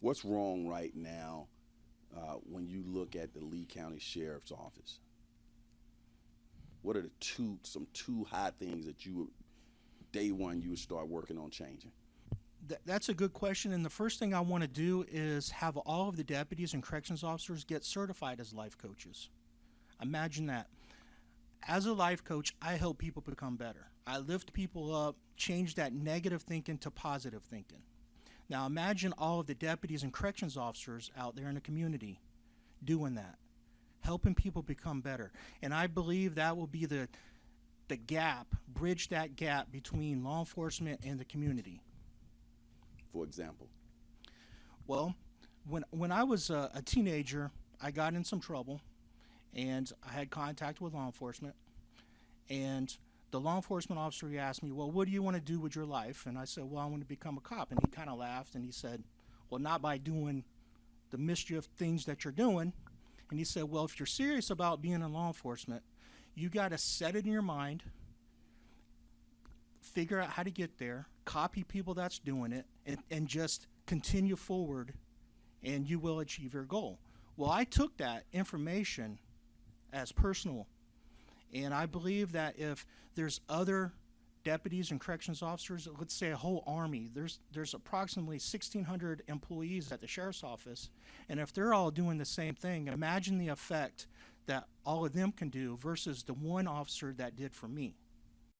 What's wrong right now when you look at the Lee County Sheriff's Office? What are some two high things that you would, day one, you would start working on changing? That's a good question, and the first thing I want to do is have all of the deputies and corrections officers get certified as life coaches. Imagine that. As a life coach, I help people become better. I lift people up, change that negative thinking to positive thinking. Now imagine all of the deputies and corrections officers out there in the community doing that, helping people become better. And I believe that will be the gap, bridge that gap between law enforcement and the community. For example? Well, when I was a teenager, I got in some trouble, and I had contact with law enforcement. And the law enforcement officer, he asked me, well, what do you want to do with your life? And I said, well, I want to become a cop. And he kind of laughed, and he said, well, not by doing the mischief things that you're doing. And he said, well, if you're serious about being in law enforcement, you got to set it in your mind, figure out how to get there, copy people that's doing it, and just continue forward, and you will achieve your goal. Well, I took that information as personal, and I believe that if there's other deputies and corrections officers, let's say a whole army, there's approximately 1,600 employees at the sheriff's office, and if they're all doing the same thing, imagine the effect that all of them can do versus the one officer that did for me.